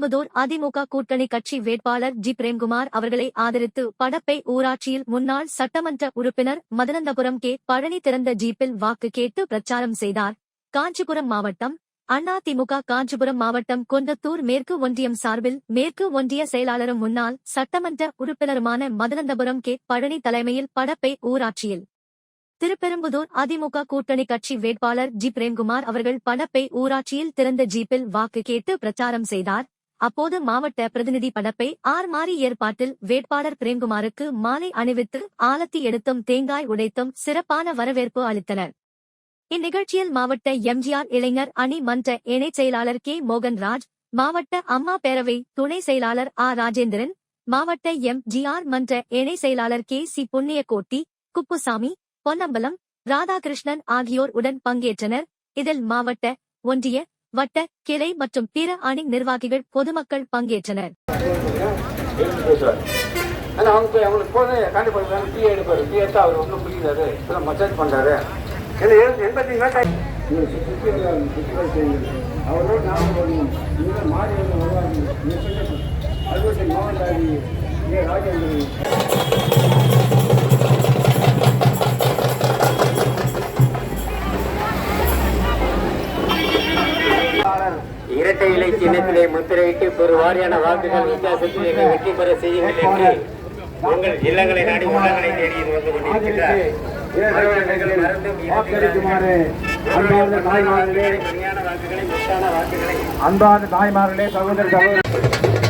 திருப்பெரும்புதூர் அதிமுக கூட்டணி கட்சி வேட்பாளர் ஜி பிரேம்குமார் அவர்களை ஆதரித்து படப்பை ஊராட்சியில் முன்னாள் சட்டமன்ற உறுப்பினர் மதனந்தபுரம் கே பழனி திறந்த ஜீப்பில் வாக்கு கேட்டு பிரச்சாரம் செய்தார். காஞ்சிபுரம் மாவட்டம் அதிமுக காஞ்சிபுரம் மாவட்டம் கொண்டத்தூர் மேற்கு ஒன்றியம் சார்பில் மேற்கு ஒன்றிய செயலாளரும் முன்னாள் சட்டமன்ற உறுப்பினருமான மதனந்தபுரம் கே பழனி தலைமையில் படப்பை ஊராட்சியில் திருப்பெரும்புதூர் அதிமுக கூட்டணி கட்சி வேட்பாளர் ஜி பிரேம்குமார் அவர்கள் படப்பை ஊராட்சியில் திறந்த ஜீப்பில் வாக்கு கேட்டு பிரச்சாரம் செய்தார். அப்போது மாவட்ட பிரதிநிதி படப்பை மாறி ஏற்பாட்டில் வேட்பாளர் பிரேம்குமாருக்கு மாலை அணிவித்து ஆலத்தி எடுத்தும் தேங்காய் உடைத்தும் சிறப்பான வரவேற்பு அளித்தனர். இந்நிகழ்ச்சியில் மாவட்ட எம்ஜிஆர் இளைஞர் அணி மன்ற இணைச் செயலாளர் கே மோகன்ராஜ், மாவட்ட அம்மா பேரவை துணை செயலாளர் ராஜேந்திரன், மாவட்ட எம்ஜிஆர் மன்ற இணை செயலாளர் கே சி புண்ணியகோட்டி, குப்புசாமி, பொன்னம்பலம், ராதாகிருஷ்ணன் ஆகியோர் உடன் பங்கேற்றனர். இதில் மாவட்ட, ஒன்றிய, வட்ட, கிளை மற்றும் பிற அணி நிர்வாகிகள் பொதுமக்கள் பங்கேற்றனர். இரட்டை இலை சின்னத்திலே முத்திரையிட்டு ஒரு வாரியான வாக்குகள் வித்தியாசத்தில் வெற்றி பெற செய்யுங்கள் என்று உங்கள் இல்லங்களை நாடி உள்ளங்களை தேடி வந்து கொண்டிருக்கிறார். அன்பான தாய்மார்களே, சகோதர சகோதரி